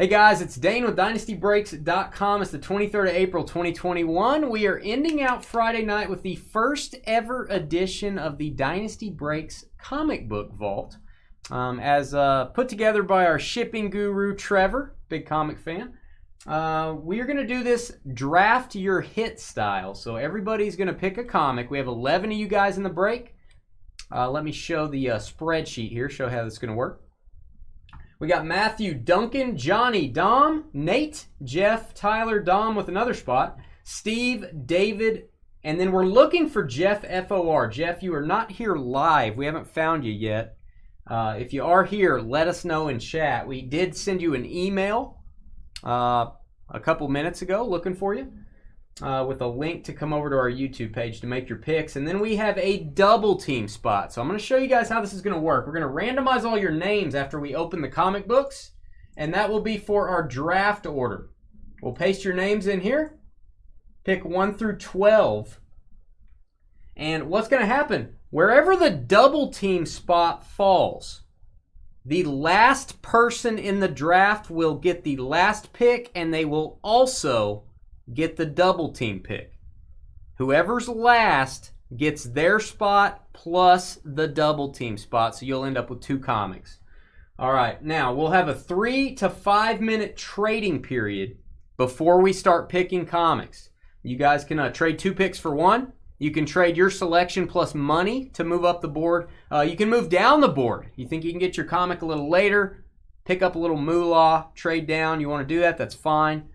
Hey guys, it's Dane with DynastyBreaks.com. It's the 23rd of April, 2021. We are ending out Friday night with the first ever edition of the Dynasty Breaks comic book vault. As put together by our shipping guru, Trevor, big comic fan. We are going to do this draft your hit style. So everybody's going to pick a comic. We have 11 of you guys in the break. Let me show the spreadsheet here, show how this is going to work. We got Matthew, Duncan, Johnny, Dom, Nate, Jeff, Tyler, Dom with another spot, Steve, David, and then we're looking for Jeff FOR. Jeff, you are not here live. We haven't found you yet. If you are here, let us know in chat. We did send you an email a couple minutes ago looking for you with a link to come over to our YouTube page to make your picks. And then we have a double team spot. So I'm going to show you guys how this is going to work. We're going to randomize all your names after we open the comic books, and that will be for our draft order. We'll paste your names in here, pick 1 through 12, and what's going to happen? Wherever the double team spot falls, the last person in the draft will get the last pick, and they will also get the double team pick. Whoever's last gets their spot plus the double team spot, so you'll end up with 2 comics. All right, now we'll have a 3 to 5 minute trading period before we start picking comics. You guys can trade 2 picks for 1. You can trade your selection plus money to move up the board. You can move down the board. You think you can get your comic a little later, pick up a little moolah, trade down. You want to do that, that's fine.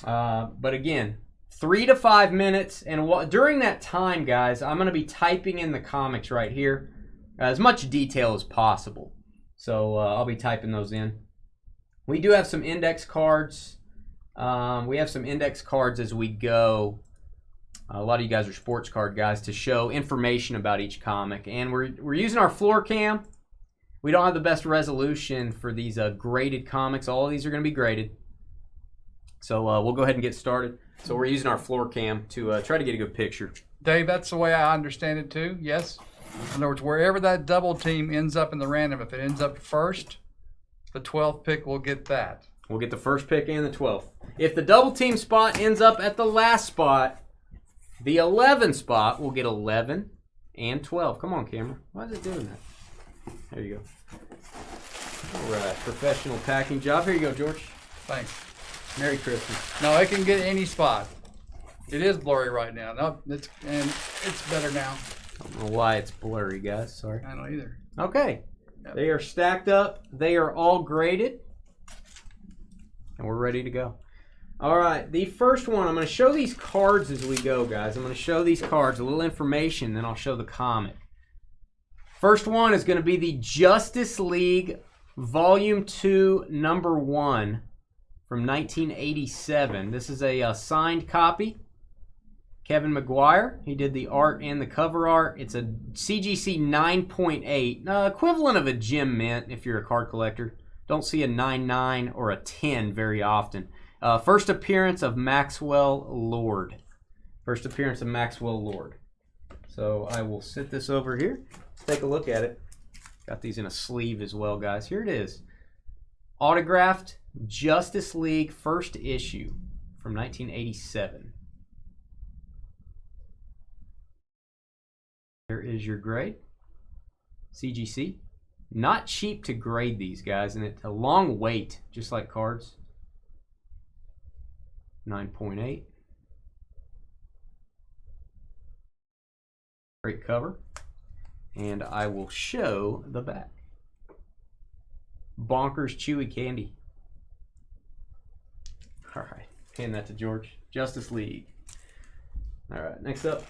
But again, 3 to 5 minutes, and during that time, guys, I'm going to be typing in the comics right here, as much detail as possible. So I'll be typing those in. We do have some index cards. We have some index cards as we go. A lot of you guys are sports card guys to show information about each comic, and we're using our floor cam. We don't have the best resolution for these graded comics. All of these are going to be graded. So we'll go ahead and get started. So we're using our floor cam to try to get a good picture. Dave, that's the way I understand it too, yes? In other words, wherever that double team ends up in the random, if it ends up first, the 12th pick will get that. We'll get the first pick and the 12th. If the double team spot ends up at the last spot, the 11 spot will get 11 and 12. Come on, camera. Why is it doing that? There you go. All right, professional packing job. Here you go, George. Thanks. Merry Christmas. No, it can get any spot. It is blurry right now. No, it's better now. I don't know why it's blurry, guys. Sorry. I don't either. Okay. Yep. They are stacked up. They are all graded. And we're ready to go. All right. The first one, I'm going to show these cards as we go, guys. I'm going to show these cards, a little information, then I'll show the comic. First one is going to be the Justice League Volume 2, Number 1. From 1987. This is a signed copy. Kevin McGuire. He did the art and the cover art. It's a CGC 9.8. Equivalent of a gem mint if you're a card collector. Don't see a 9.9 or a 10 very often. First appearance of Maxwell Lord. First appearance of Maxwell Lord. So I will sit this over here. Let's take a look at it. Got these in a sleeve as well, guys. Here it is. Autographed Justice League first issue from 1987. There is your grade. CGC. Not cheap to grade these, guys, and it's a long wait, just like cards. 9.8. Great cover. And I will show the back. Bonkers chewy candy. All right, hand that to George. Justice League. All right, next up.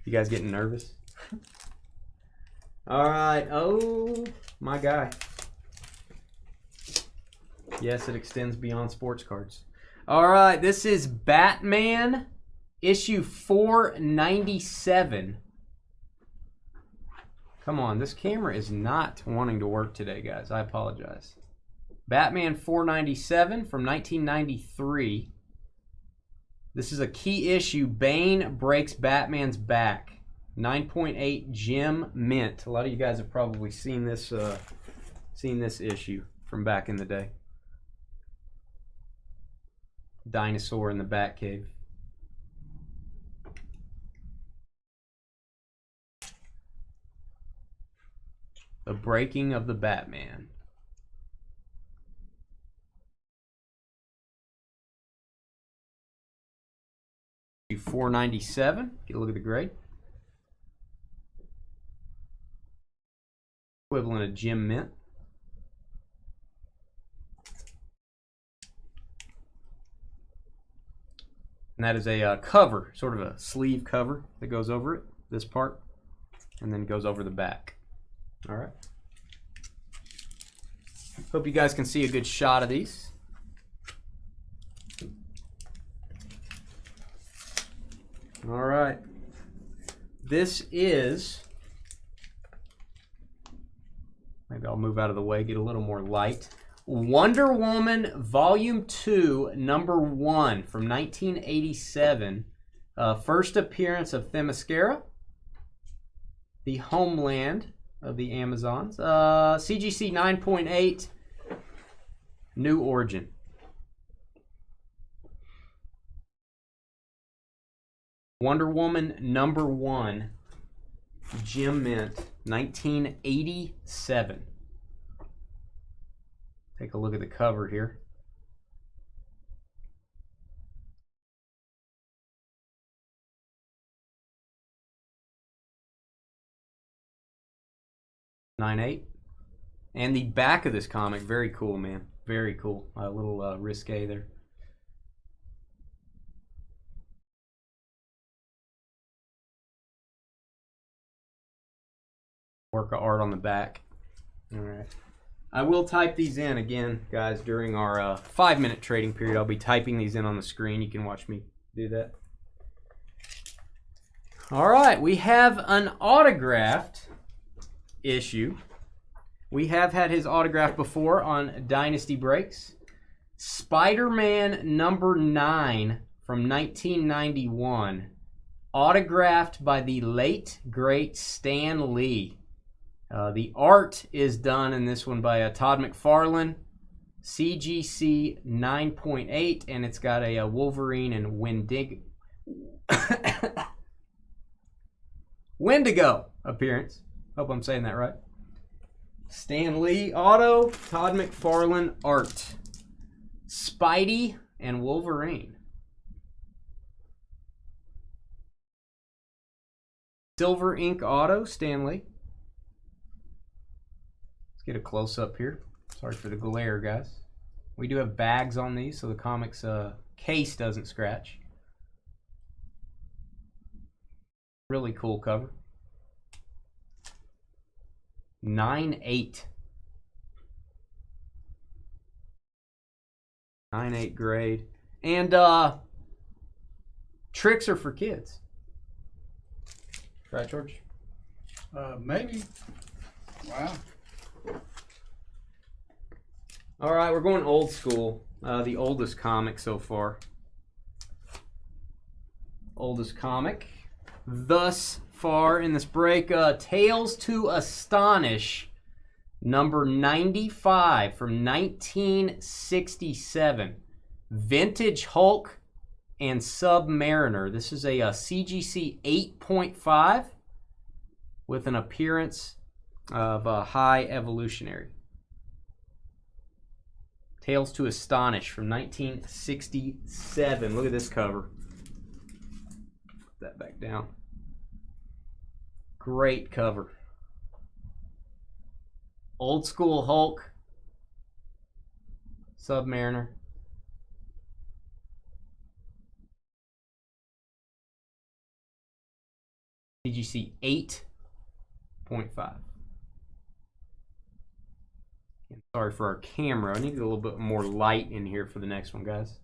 You guys getting nervous? All right, oh, my guy. Yes, it extends beyond sports cards. All right, this is Batman issue 497. Come on, this camera is not wanting to work today, guys. I apologize. Batman 497 from 1993. This is a key issue. Bane breaks Batman's back. 9.8 gem mint. A lot of you guys have probably seen this issue. from back in the day. Dinosaur in the Batcave. The Breaking of the Batman. $497. Get a look at the grade. Equivalent of Gem Mint. And that is a cover, sort of a sleeve cover that goes over it, this part, and then goes over the back. All right. Hope you guys can see a good shot of these. All right. This is, maybe I'll move out of the way, get a little more light. Wonder Woman Volume 2, Number 1 from 1987. First appearance of Themyscira, the homeland of the Amazons. CGC 9.8, New Origin. Wonder Woman Number 1, Gem Mint, 1987. Take a look at the cover here. $9.8. And the back of this comic, very cool, man. Very cool. A little risque there. Work of art on the back. All right. I will type these in again, guys, during our 5-minute trading period. I'll be typing these in on the screen. You can watch me do that. All right, we have an autographed issue. We have had his autograph before on Dynasty Breaks. Spider-Man number 9 from 1991. Autographed by the late, great Stan Lee. The art is done in this one by Todd McFarlane, CGC 9.8, and it's got a Wolverine and Wendigo appearance. Hope I'm saying that right. Stan Lee auto, Todd McFarlane art. Spidey and Wolverine. Silver ink auto, Stan Lee. Let's get a close-up here. Sorry for the glare, guys. We do have bags on these so the comic's case doesn't scratch. Really cool cover. 9.8. 9.8 grade. And tricks are for kids. Right, George? Maybe. Wow. All right, we're going old school. The oldest comic so far. Oldest comic thus far in this break. Tales to Astonish, number 95 from 1967. Vintage Hulk and Submariner. This is a CGC 8.5 with an appearance of a High Evolutionary. Tales to Astonish from 1967. Look at this cover. Put that back down. Great cover. Old school Hulk. Submariner. CGC 8.5. Sorry for our camera. I need a little bit more light in here for the next one, guys.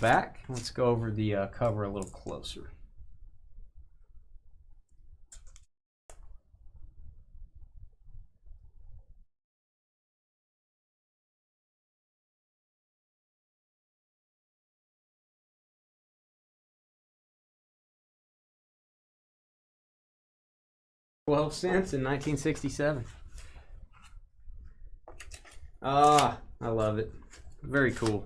Back. Let's go over the cover a little closer. $0.12 in 1967. Ah, I love it. Very cool.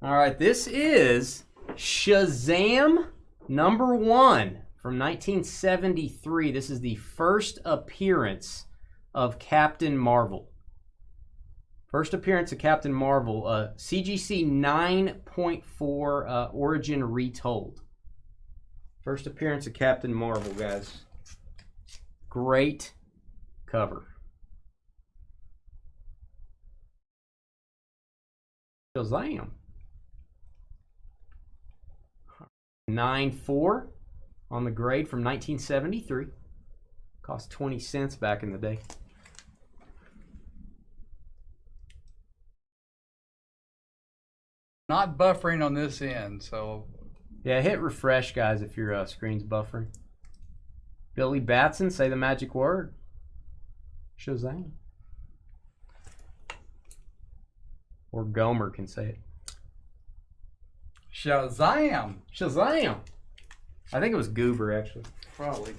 All right, this is Shazam #1 from 1973. This is the first appearance of Captain Marvel. First appearance of Captain Marvel, CGC 9.4 Origin Retold. First appearance of Captain Marvel, guys. Great cover. Shazam. 9.4 on the grade from 1973. Cost 20 cents back in the day. Not buffering on this end, so. Yeah, hit refresh, guys, if your screen's buffering. Billy Batson, say the magic word. Shazam. Or Gomer can say it. Shazam! Shazam! I think it was Goober, actually. Probably.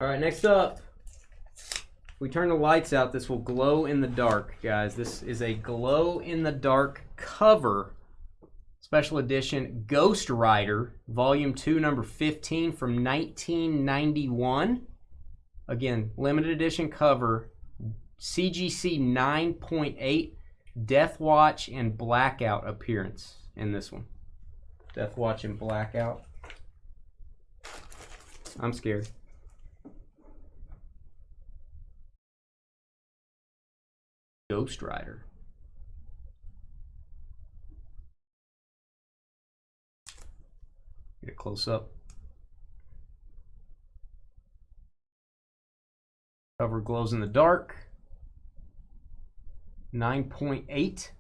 All right, next up. If we turn the lights out, this will glow in the dark, guys. This is a glow in the dark cover. Special edition Ghost Rider, Volume 2, number 15 from 1991. Again, limited edition cover, CGC 9.8, Death Watch and Blackout appearance in this one. Death Watch and Blackout. I'm scared. Ghost Rider. Get a close up. Cover glows in the dark. 9.8.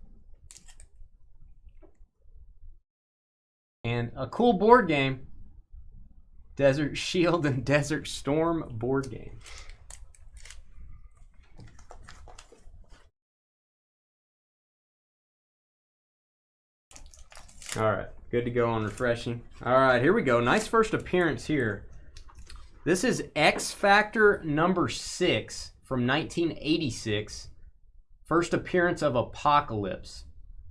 And a cool board game. Desert Shield and Desert Storm board game. All right, good to go on refreshing. All right, here we go. Nice first appearance here. This is X Factor number 6 from 1986. First appearance of Apocalypse.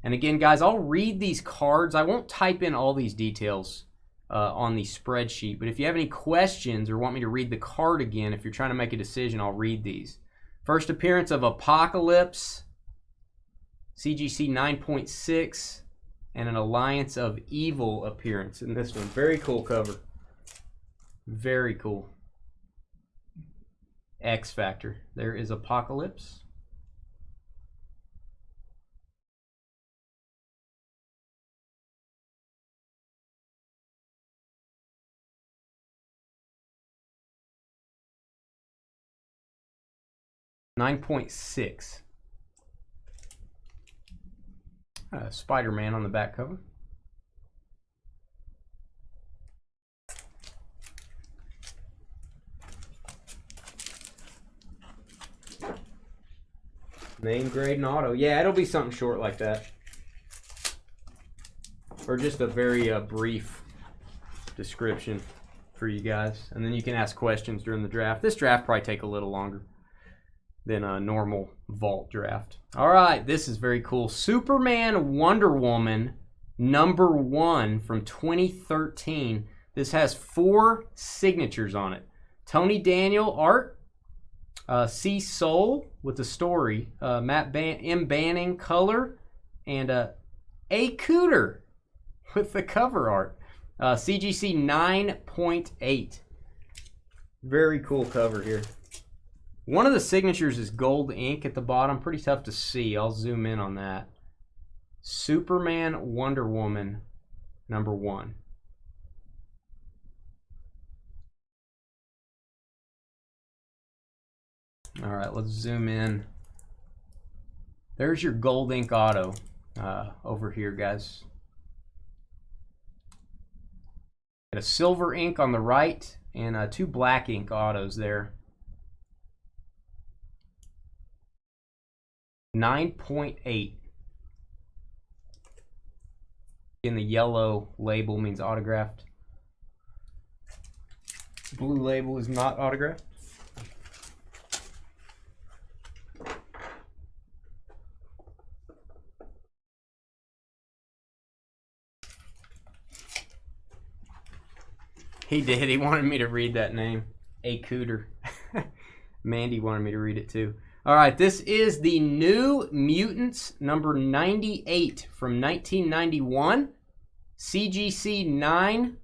And again, guys, I'll read these cards. I won't type in all these details on the spreadsheet, but if you have any questions or want me to read the card again, if you're trying to make a decision, I'll read these. First appearance of Apocalypse, CGC 9.6, and an Alliance of Evil appearance in this one. Very cool cover. Very cool. X Factor. There is Apocalypse. $9.6. Spider-Man on the back cover. Name, grade, and auto. Yeah, it'll be something short like that. Or just a very brief description for you guys. And then you can ask questions during the draft. This draft probably take a little longer than a normal vault draft. All right, this is very cool. Superman Wonder Woman #1 from 2013. This has 4 signatures on it. Tony Daniel art, C Soul with the story, Matt M Banning color, and A Cooter with the cover art. CGC 9.8. Very cool cover here. One of the signatures is gold ink at the bottom. Pretty tough to see. I'll zoom in on that. Superman Wonder Woman #1. All right, let's zoom in. There's your gold ink auto over here, guys. Got a silver ink on the right and 2 black ink autos there. 9.8. In the yellow label means autographed. Blue label is not autographed. He did. He wanted me to read that name. A Cooter. Mandy wanted me to read it too. All right, this is the New Mutants number 98 from 1991. CGC 9.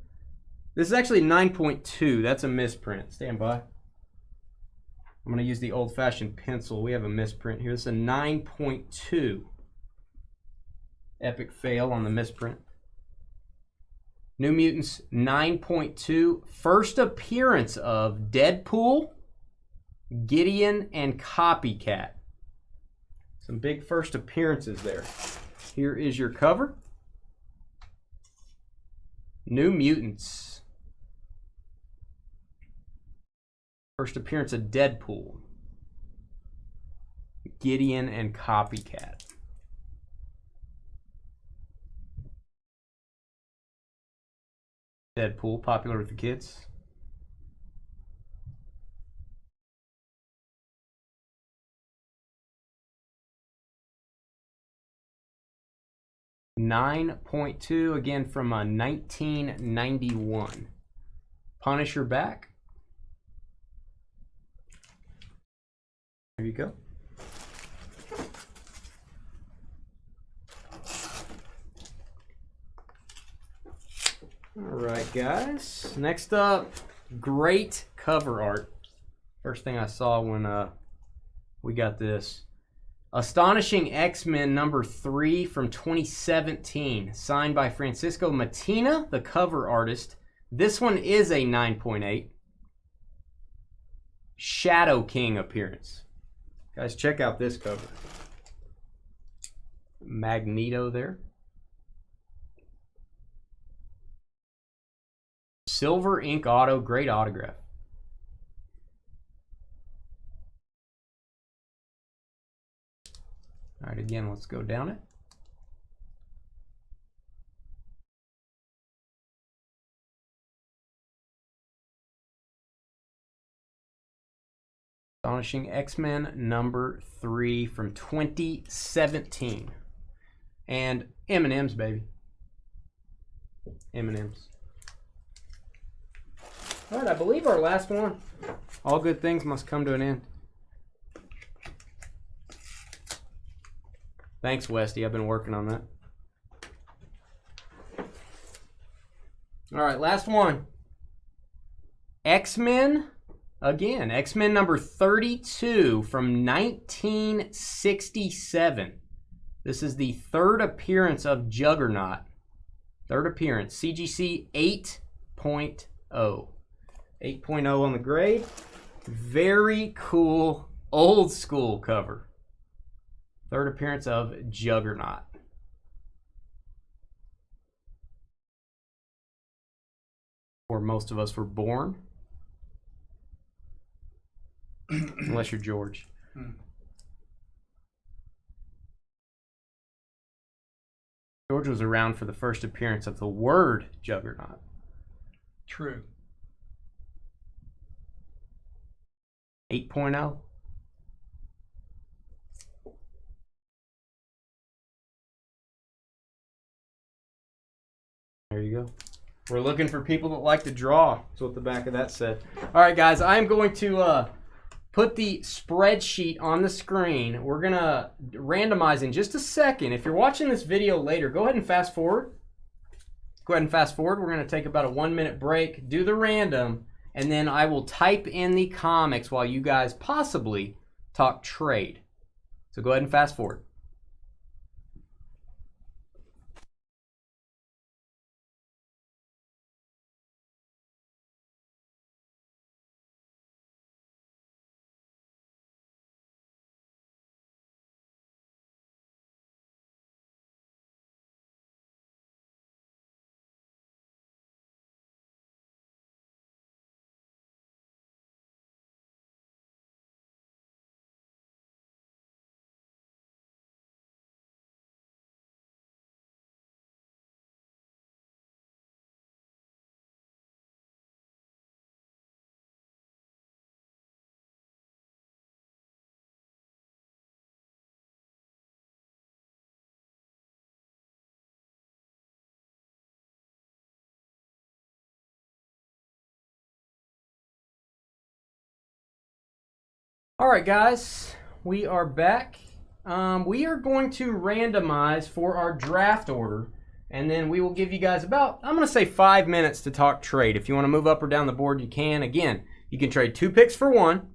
This is actually 9.2. That's a misprint. Stand by. I'm going to use the old-fashioned pencil. We have a misprint here. This is a 9.2. Epic fail on the misprint. New Mutants 9.2. First appearance of Deadpool, Gideon, and Copycat. Some big first appearances there. Here is your cover. New Mutants. First appearance of Deadpool, Gideon, and Copycat. Deadpool, popular with the kids. $9.2, again from 1991. Punisher back. There you go. All right, guys. Next up, great cover art. First thing I saw when we got this. Astonishing X-Men number 3 from 2017. Signed by Francisco Matina, the cover artist. This one is a 9.8. Shadow King appearance. Guys, check out this cover. Magneto there. Silver ink auto, great autograph. All right, again, let's go down it. Astonishing X-Men number 3 from 2017. And M&M's, baby. M&M's. All right, I believe our last one. All good things must come to an end. Thanks, Westy. I've been working on that. All right, last one. X-Men. Again, X-Men number 32 from 1967. This is the third appearance of Juggernaut. Third appearance. CGC 8.0. 8.0 on the grade. Very cool, old school cover. Third appearance of Juggernaut. Where most of us were born. Unless you're George. George was around for the first appearance of the word Juggernaut. True. 8.0. There you go. We're looking for people that like to draw. That's what the back of that said. All right, guys, I'm going to put the spreadsheet on the screen. We're going to randomize in just a second. If you're watching this video later, go ahead and fast forward. Go ahead and fast forward. We're going to take about a 1-minute break, do the random, and then I will type in the comics while you guys possibly talk trade. So go ahead and fast forward. All right, guys, we are back. We are going to randomize for our draft order, and then we will give you guys about, I'm going to say 5 minutes to talk trade. If you want to move up or down the board, you can. Again, you can trade 2 picks for 1.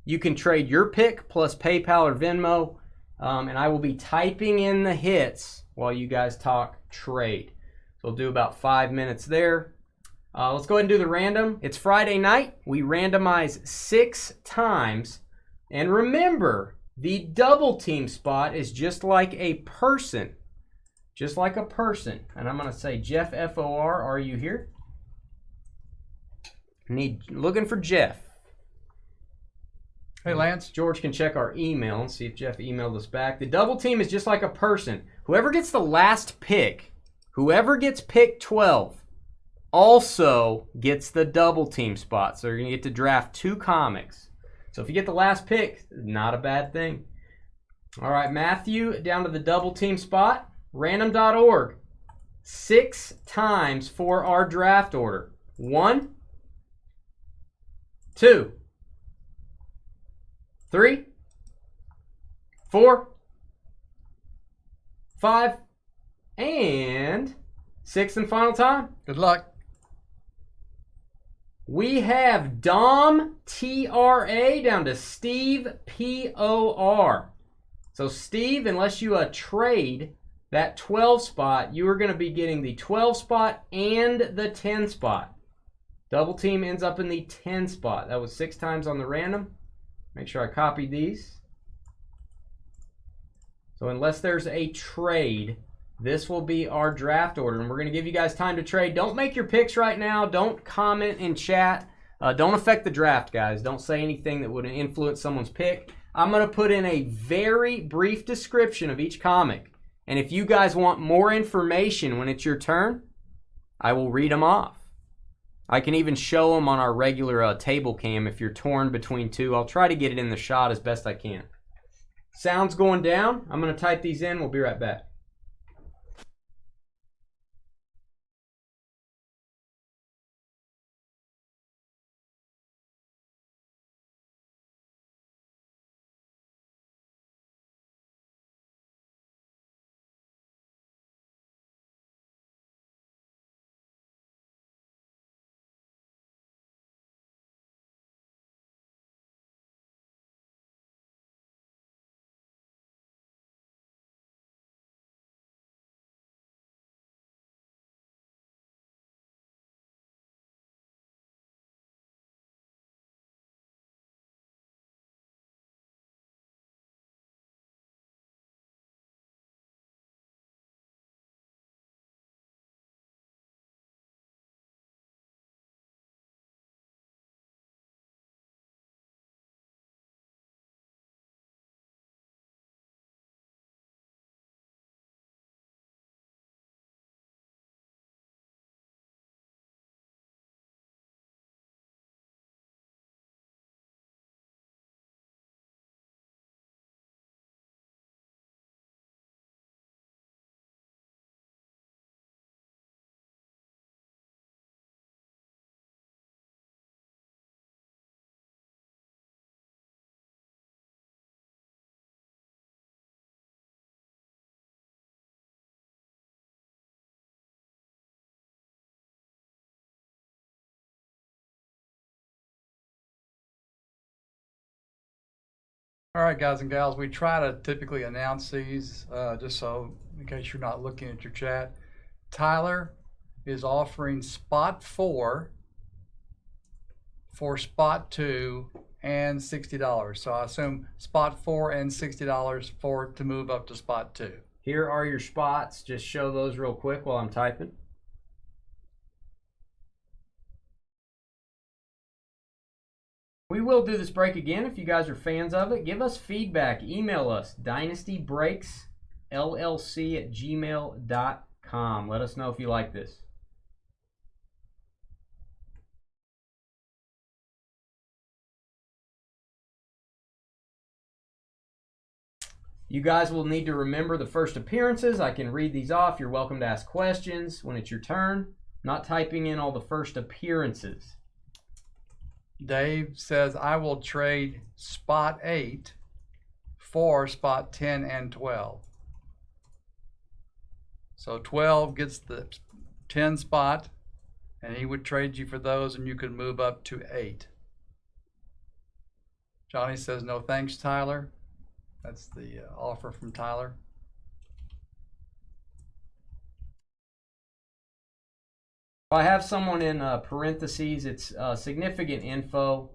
You can trade your pick plus PayPal or Venmo, and I will be typing in the hits while you guys talk trade. So we'll do about 5 minutes there. Let's go ahead and do the random. It's Friday night. We randomize 6 times. And remember, the double team spot is just like a person. Just like a person. And I'm going to say, Jeff FOR, are you here? Looking for Jeff. Hey, Lance. George can check our email and see if Jeff emailed us back. The double team is just like a person. Whoever gets the last pick, whoever gets pick 12, also gets the double team spot. So you're going to get to draft 2 comics. So if you get the last pick, not a bad thing. All right, Matthew, down to the double team spot. Random.org. 6 times for our draft order. 1, 2, 3, 4, 5, and 6th and final time. Good luck. We have Dom TRA down to Steve POR. So Steve, unless you trade that 12 spot, you are going to be getting the 12 spot and the 10 spot. Double team ends up in the 10 spot. That was 6 times on the random. Make sure I copied these. So unless there's a trade, this will be our draft order, and we're going to give you guys time to trade. Don't make your picks right now. Don't comment in chat. Don't affect the draft, guys. Don't say anything that would influence someone's pick. I'm going to put in a very brief description of each comic, and if you guys want more information when it's your turn, I will read them off. I can even show them on our regular table cam if you're torn between 2. I'll try to get it in the shot as best I can. Sound's going down. I'm going to type these in. We'll be right back. All right, guys and gals, we try to typically announce these just so in case you're not looking at your chat. Tyler is offering spot 4 for spot 2 and $60. So I assume spot 4 and $60 to move up to spot 2. Here are your spots. Just show those real quick while I'm typing. We will do this break again if you guys are fans of it. Give us feedback. Email us, dynastybreaksllc@gmail.com. Let us know if you like this. You guys will need to remember the first appearances. I can read these off. You're welcome to ask questions when it's your turn. I'm not typing in all the first appearances. Dave says, I will trade spot 8 for spot 10 and 12. So 12 gets the 10 spot, and he would trade you for those, and you could move up to 8. Johnny says, no thanks, Tyler. That's the offer from Tyler. If I have someone in parentheses, it's significant info.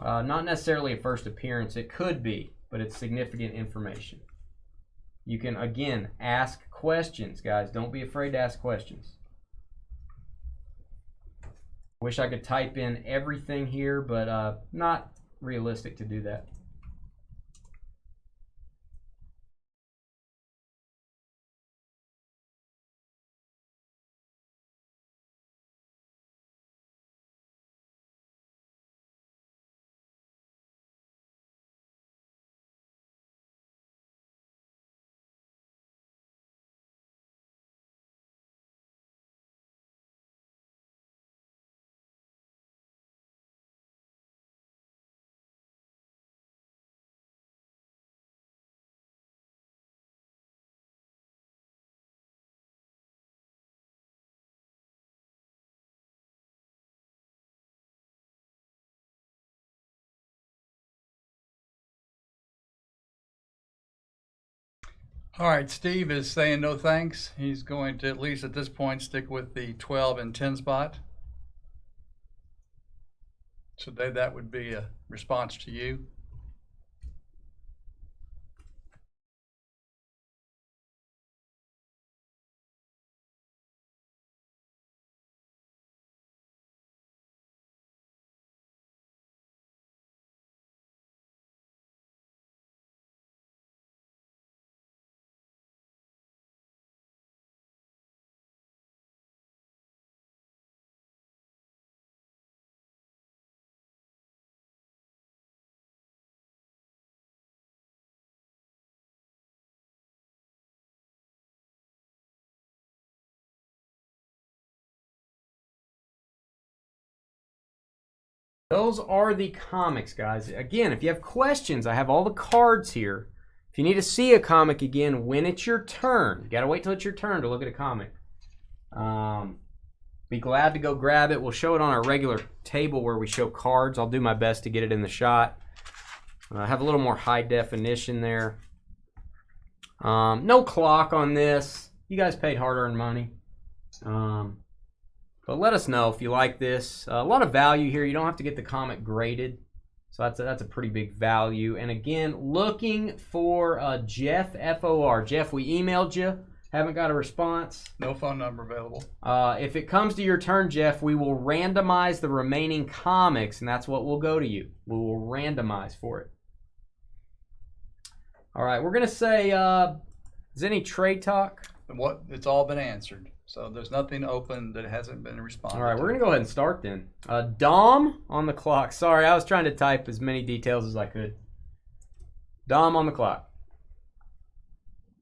Not necessarily a first appearance. It could be, but it's significant information. You can, again, ask questions, guys. Don't be afraid to ask questions. Wish I could type in everything here, but not realistic to do that. All right, Steve is saying no thanks. He's going to, at least at this point, stick with the 12 and 10 spot. So Dave, that would be a response to you. Those are the comics, guys. Again, if you have questions, I have all the cards here. If you need to see a comic again when it's your turn, you gotta wait till it's your turn to look at a comic. Be glad to go grab it. We'll show it on our regular table where we show cards. I'll do my best to get it in the shot. Have a little more high definition there. No clock on this. You guys paid hard-earned money. But let us know if you like this. A lot of value here. You don't have to get the comic graded. So that's a pretty big value. And again, looking for Jeff, F-O-R. Jeff, we emailed you. Haven't got a response. No phone number available. If it comes to your turn, Jeff, we will randomize the remaining comics, and that's what will go to you. We will randomize for it. All right, we're going to say, is any trade talk? It's all been answered. So there's nothing open that hasn't been responded to. All right, we're going to go ahead and start then. Dom on the clock. Sorry, I was trying to type as many details as I could. Dom on the clock.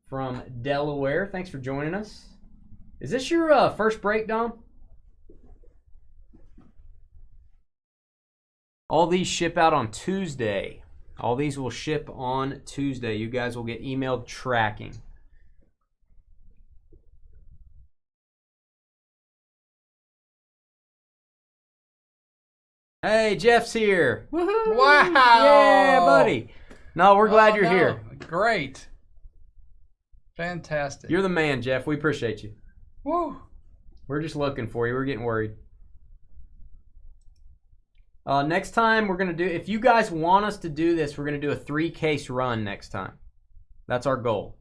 From Delaware. Thanks for joining us. Is this your first break, Dom? All these ship out on Tuesday. All these will ship on Tuesday. You guys will get emailed tracking. Hey, Jeff's here. Woohoo! Wow! Yeah, buddy. No, we're glad you're here. Great. Fantastic. You're the man, Jeff. We appreciate you. Woo! We're just looking for you. We're getting worried. Next time we're going to do, if you guys want us to do this, we're going to do a 3-case run next time. That's our goal.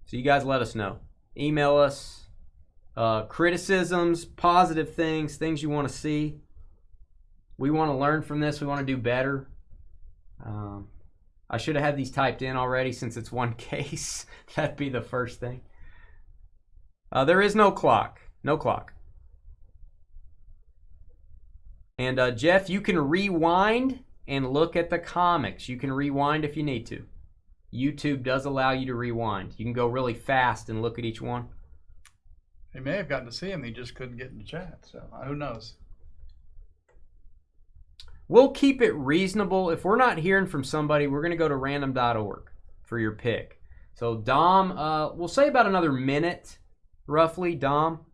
So you guys let us know. Email us. Criticisms, positive things, things you want to see. We want to learn from this. We want to do better. I should have had these typed in already since it's one case. That'd be the first thing. There is no clock. No clock. And Jeff, you can rewind and look at the comics. You can rewind if you need to. YouTube does allow you to rewind. You can go really fast and look at each one. He may have gotten to see him. He just couldn't get in the chat. So who knows? We'll keep it reasonable. If we're not hearing from somebody, we're going to go to random.org for your pick. So, Dom, we'll say about another minute, roughly. Dom,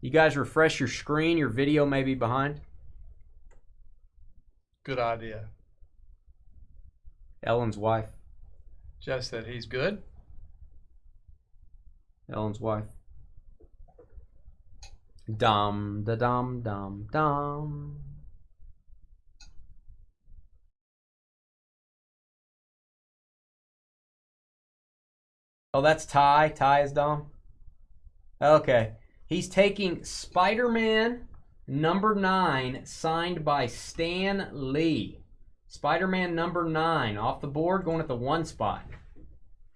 you guys refresh your screen. Your video may be behind. Good idea. Ellen's wife. Jeff said he's good. Ellen's wife. Dom, da dom, dom, dom. Oh, that's Ty. Ty is Dom. Okay. He's taking Spider-Man number 9, signed by Stan Lee. Spider-Man number 9 off the board, going at the 1 spot.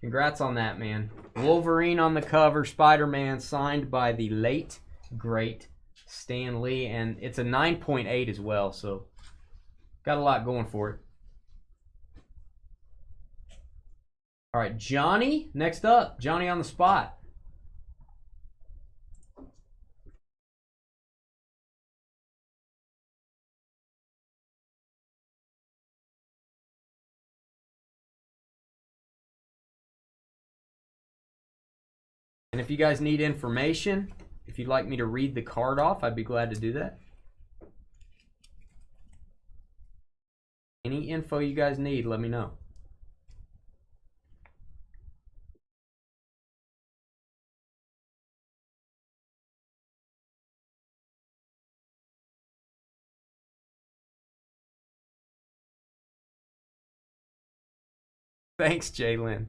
Congrats on that, man. Wolverine on the cover, Spider-Man signed by the late, great Stan Lee. And it's a 9.8 as well, so got a lot going for it. All right, Johnny, next up. Johnny on the spot. And if you guys need information, if you'd like me to read the card off, I'd be glad to do that. Any info you guys need, let me know. Thanks, Jalen.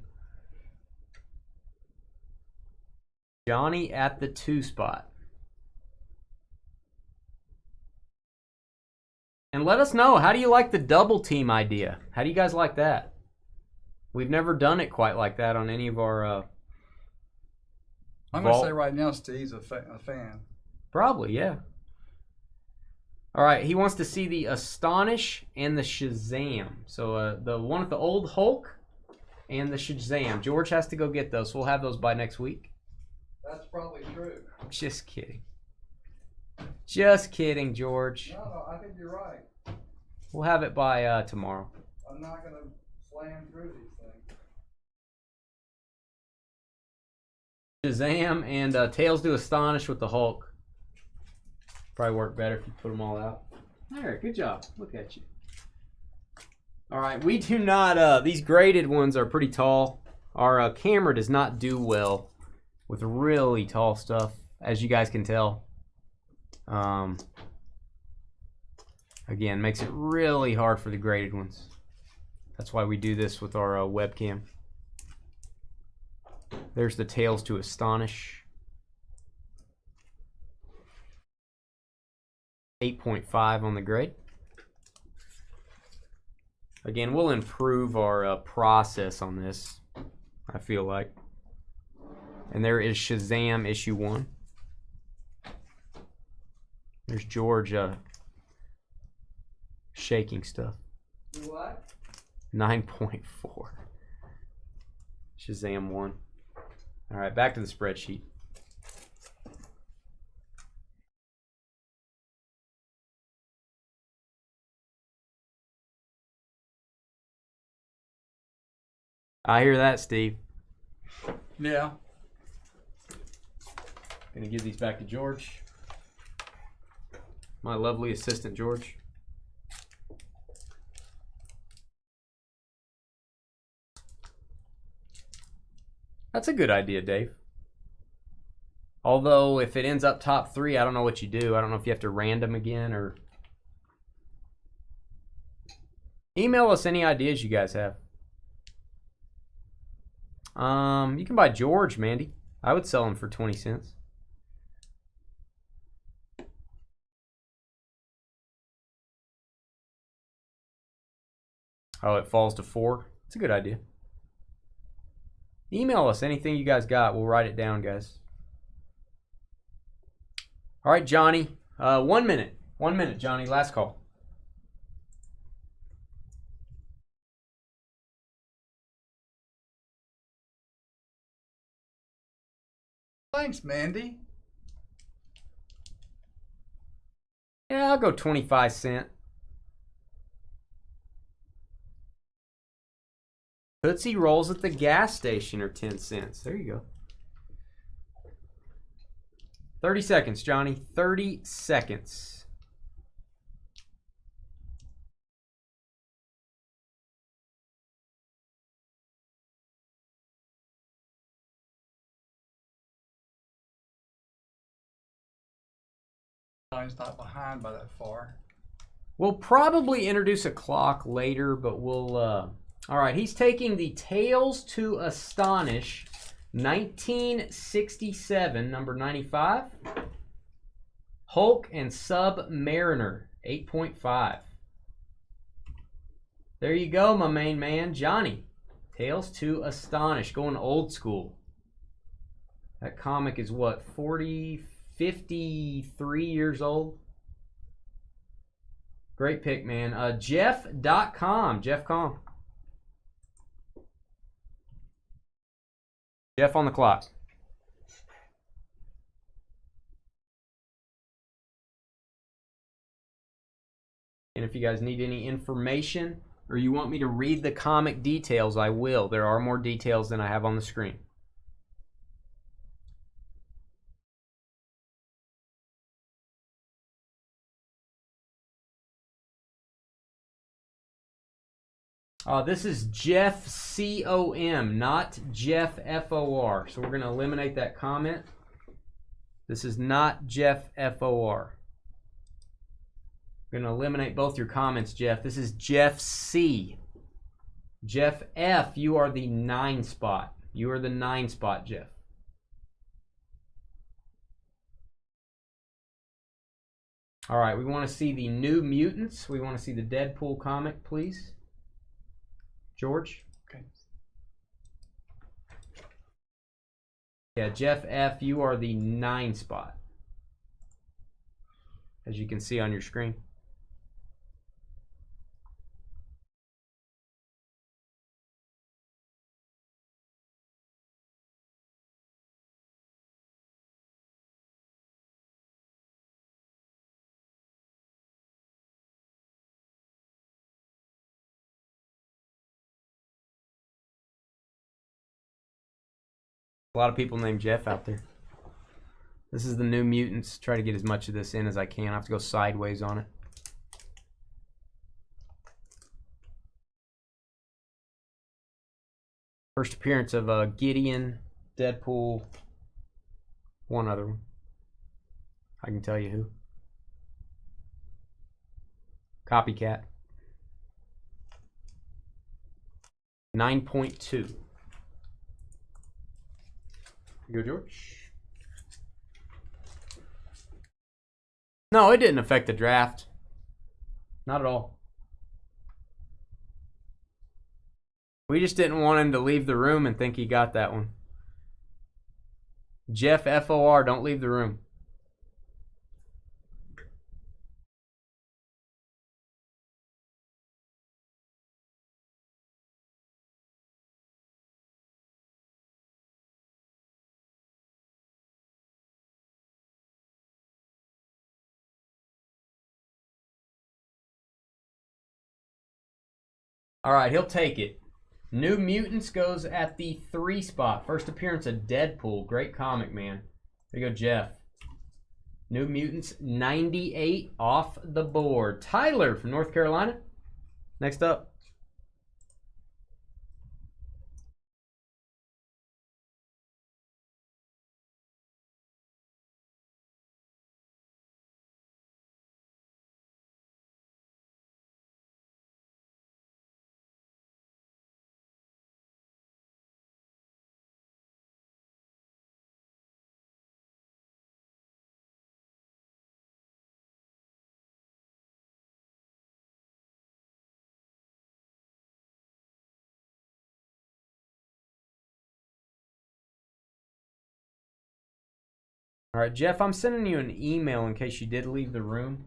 Johnny at the 2 spot. And let us know, how do you like the double team idea? How do you guys like that? We've never done it quite like that on any of our I'm going to say right now Steve's a fan. Probably, yeah. All right, he wants to see the Astonish and the Shazam. So the one with the old Hulk and the Shazam. George has to go get those. So we'll have those by next week. That's probably true. Just kidding. Just kidding, George. No, I think you're right. We'll have it by tomorrow. I'm not going to slam through these things. Shazam and Tails to Astonish with the Hulk. Probably work better if you put them all out. All right, good job. Look at you. All right, we do not, these graded ones are pretty tall. Our camera does not do well with really tall stuff, as you guys can tell. Again, makes it really hard for the graded ones. That's why we do this with our webcam. There's the Tails to Astonish. 8.5 on the grade. Again, we'll improve our process on this, I feel like. And there is Shazam issue 1. There's George shaking stuff. What? 9.4. Shazam 1. All right, back to the spreadsheet. I hear that, Steve. Yeah. Gonna give these back to George. My lovely assistant, George. That's a good idea, Dave. Although, if it ends up top 3, I don't know what you do. I don't know if you have to random again or... Email us any ideas you guys have. You can buy George, Mandy. I would sell him for 20 cents. Oh, it falls to 4. It's a good idea. Email us anything you guys got. We'll write it down, guys. All right, Johnny. 1 minute. 1 minute, Johnny. Last call. Thanks, Mandy. Yeah, I'll go 25 cents. Tootsie Rolls at the gas station are 10 cents. There you go. 30 seconds, Johnny. 30 seconds. Mine's not behind by that far. We'll probably introduce a clock later, but we'll... All right, he's taking the Tales to Astonish 1967, number 95. Hulk and Submariner, 8.5. There you go, my main man, Johnny. Tales to Astonish, going old school. That comic is what, 53 years old? Great pick, man. Jeff.com. Jeff.com. Jeff on the clock. And if you guys need any information or you want me to read the comic details, I will. There are more details than I have on the screen. This is Jeff C-O-M, not Jeff F-O-R. So we're going to eliminate that comment. This is not Jeff F-O-R. We're going to eliminate both your comments, Jeff. This is Jeff C. Jeff F, you are the 9 spot. You are the 9 spot, Jeff. All right, we want to see the New Mutants. We want to see the Deadpool comic, please. George? Okay. Yeah, Jeff F, you are the 9 spot. As you can see on your screen. A lot of people named Jeff out there. This is the New Mutants. Try to get as much of this in as I can. I have to go sideways on it. First appearance of Gideon, Deadpool, one other one. I can tell you who. Copycat. 9.2. You go, George. No, it didn't affect the draft. Not at all. We just didn't want him to leave the room and think he got that one. Jeff F-O-R, don't leave the room. All right, he'll take it. New Mutants goes at the 3 spot. First appearance of Deadpool. Great comic, man. There you go, Jeff. New Mutants, 98 off the board. Tyler from North Carolina. Next up. All right, Jeff, I'm sending you an email in case you did leave the room.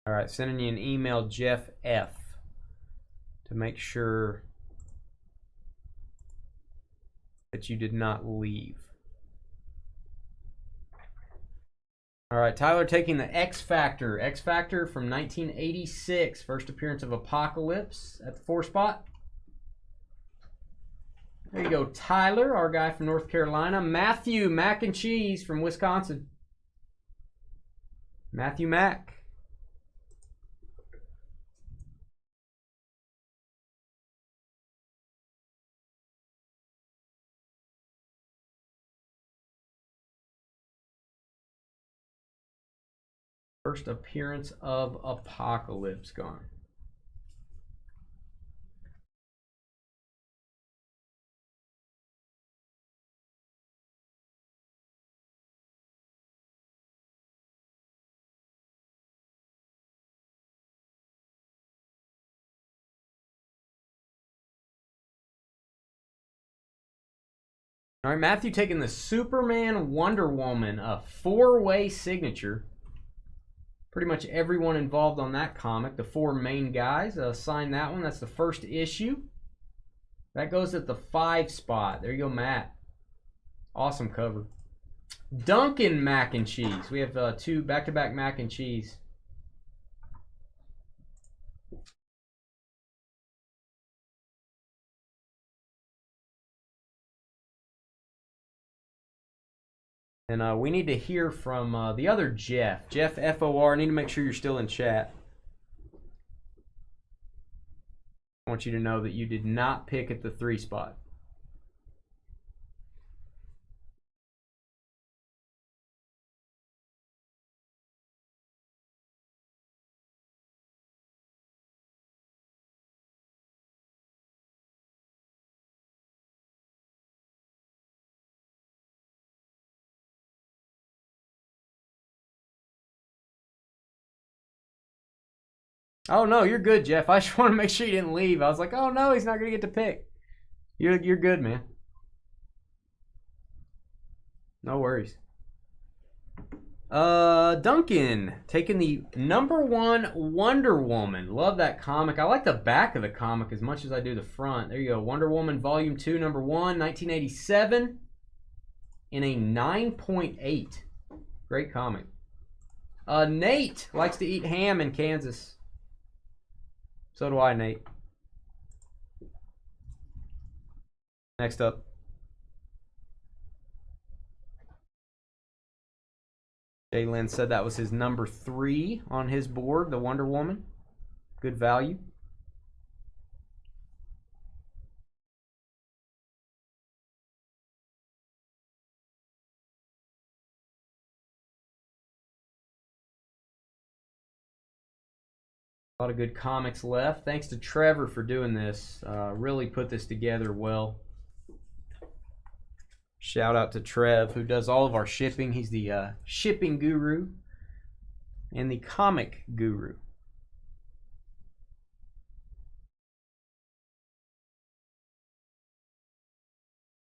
All right, sending you an email, Jeff F., to make sure that you did not leave. All right, Tyler taking the X Factor. X Factor from 1986. First appearance of Apocalypse at the 4 spot. There you go, Tyler, our guy from North Carolina. Matthew, Mac and Cheese from Wisconsin. Matthew Mac. First appearance of Apocalypse gone. All right, Matthew taking the Superman Wonder Woman, a 4-way signature. Pretty much everyone involved on that comic, the 4 main guys, signed that one. That's the first issue. That goes at the 5 spot. There you go, Matt. Awesome cover. Duncan Mac and Cheese. We have 2 back-to-back Mac and Cheese. And we need to hear from the other Jeff. Jeff FOR. I need to make sure you're still in chat. I want you to know that you did not pick at the 3 spot. Oh no, you're good, Jeff. I just want to make sure you didn't leave. I was like, oh no, he's not gonna get to pick. You're good, man. No worries. Duncan taking the #1 Wonder Woman. Love that comic. I like the back of the comic as much as I do the front. There you go, Wonder Woman Volume 2, #1, 1987, in a 9.8. Great comic. Nate likes to eat ham in Kansas. So do I, Nate. Next up. Jalen said that was his #3 on his board, the Wonder Woman. Good value. A lot of good comics left. Thanks to Trevor for doing this. Really put this together well. Shout out to Trev, who does all of our shipping. He's the shipping guru and the comic guru.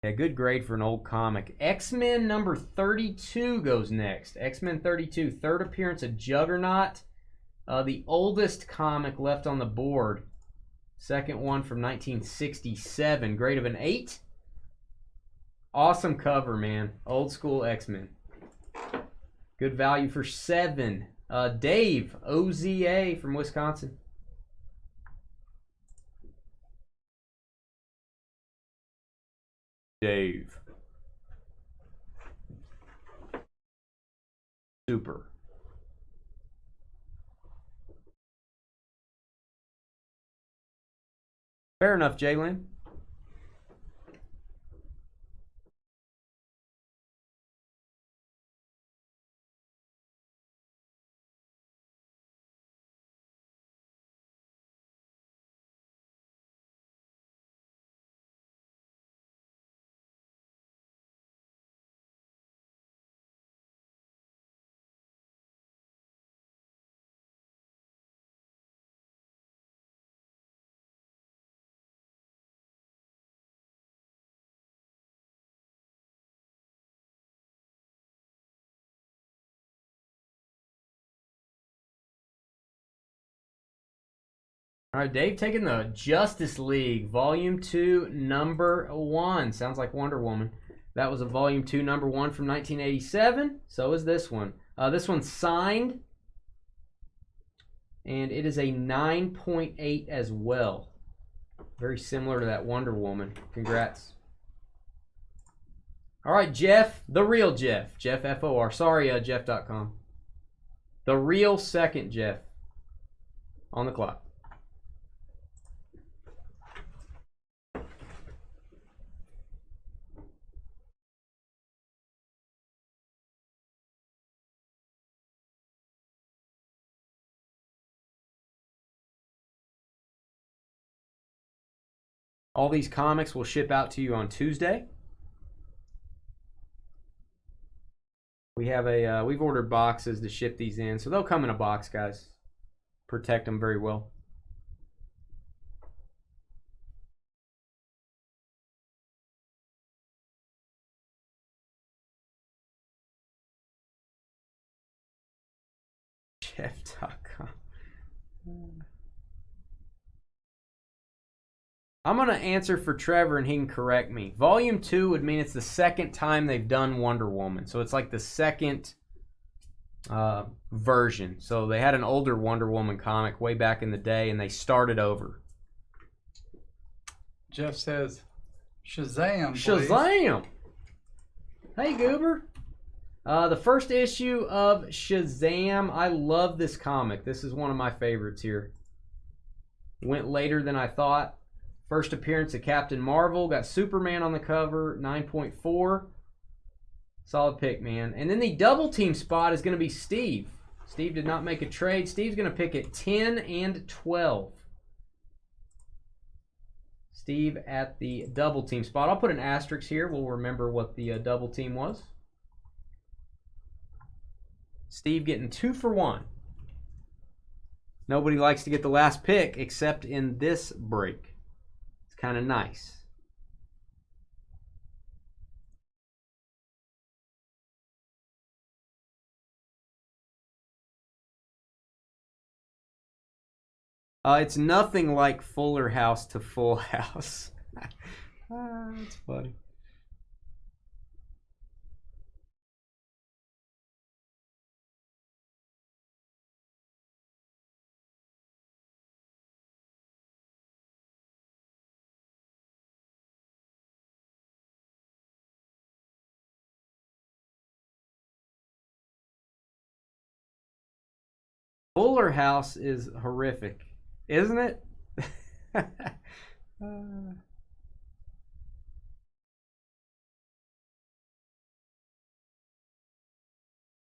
Yeah, good grade for an old comic. X-Men #32 goes next. X-Men 32, 3rd appearance of Juggernaut. The oldest comic left on the board. Second one from 1967. Grade of an 8. Awesome cover, man. Old school X-Men. Good value for 7. Dave, OZA from Wisconsin. Dave. Super. Fair enough, Jalen. All right, Dave taking the Justice League, Volume 2, Number 1. Sounds like Wonder Woman. That was a Volume 2, Number 1 from 1987. So is this one. This one's signed, and it is a 9.8 as well. Very similar to that Wonder Woman. Congrats. All right, Jeff, the real Jeff. Jeff F-O-R. Sorry, Jeff.com. The real second Jeff on the clock. All these comics will ship out to you on Tuesday. We have we've ordered boxes to ship these in, so they'll come in a box, guys. Protect them very well. Jeff.com. I'm going to answer for Trevor and he can correct me. Volume 2 would mean it's the second time they've done Wonder Woman. So it's like the second version. So they had an older Wonder Woman comic way back in the day and they started over. Jeff says, Shazam, please. Shazam! Hey, Goober. The first issue of Shazam. I love this comic. This is one of my favorites here. Went later than I thought. First appearance of Captain Marvel. Got Superman on the cover. 9.4. Solid pick, man. And then the double team spot is going to be Steve. Steve did not make a trade. Steve's going to pick at 10 and 12. Steve at the double team spot. I'll put an asterisk here. We'll remember what the double team was. Steve getting 2 for 1. Nobody likes to get the last pick except in this break. It's kind of nice. It's nothing like Fuller House to Full House. That's funny. Fuller House is horrific, isn't it? All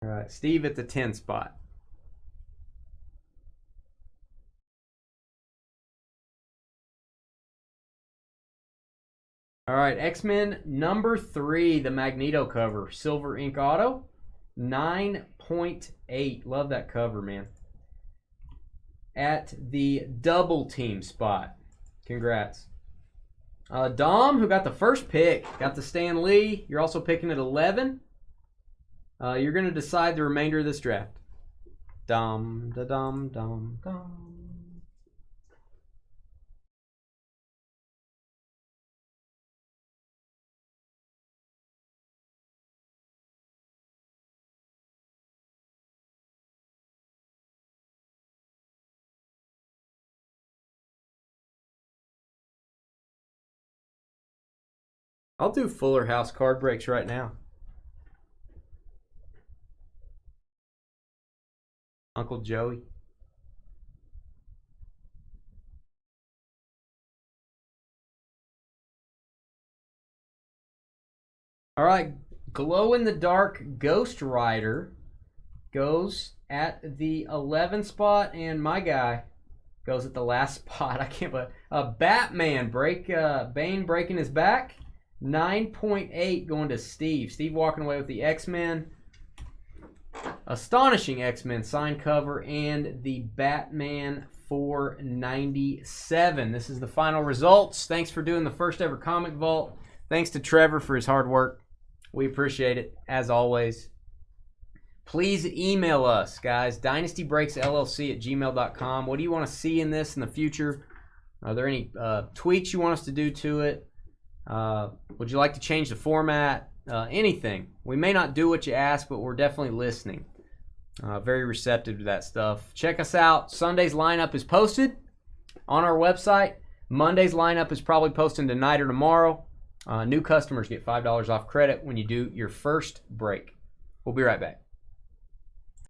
right, Steve at the 10 spot. All right, X-Men number 3, the Magneto cover, Silver Ink Auto, 9.8. Love that cover, man. At the double team spot. Congrats. Dom, who got the first pick, got the Stan Lee. You're also picking at 11. You're going to decide the remainder of this draft. Dom, da dom, dom, dom. I'll do Fuller House card breaks right now. Uncle Joey. All right, glow-in-the-dark Ghost Rider goes at the 11 spot, and my guy goes at the last spot. I can't believe Batman Bane breaking his back. 9.8 going to Steve. Steve walking away with the X-Men. Astonishing X-Men signed cover and the Batman 497. This is the final results. Thanks for doing the first ever Comic Vault. Thanks to Trevor for his hard work. We appreciate it, as always. please email us, guys. dynastybreaksllc@gmail.com. What do you want to see in this in the future? Are there any tweaks you want us to do to it? Would you like to change the format? Anything. We may not do what you ask, but we're definitely listening. Very receptive to that stuff. Check us out. Sunday's lineup is posted on our website. Monday's lineup is probably posting tonight or tomorrow. New customers get $5 off credit when you do your first break. We'll be right back.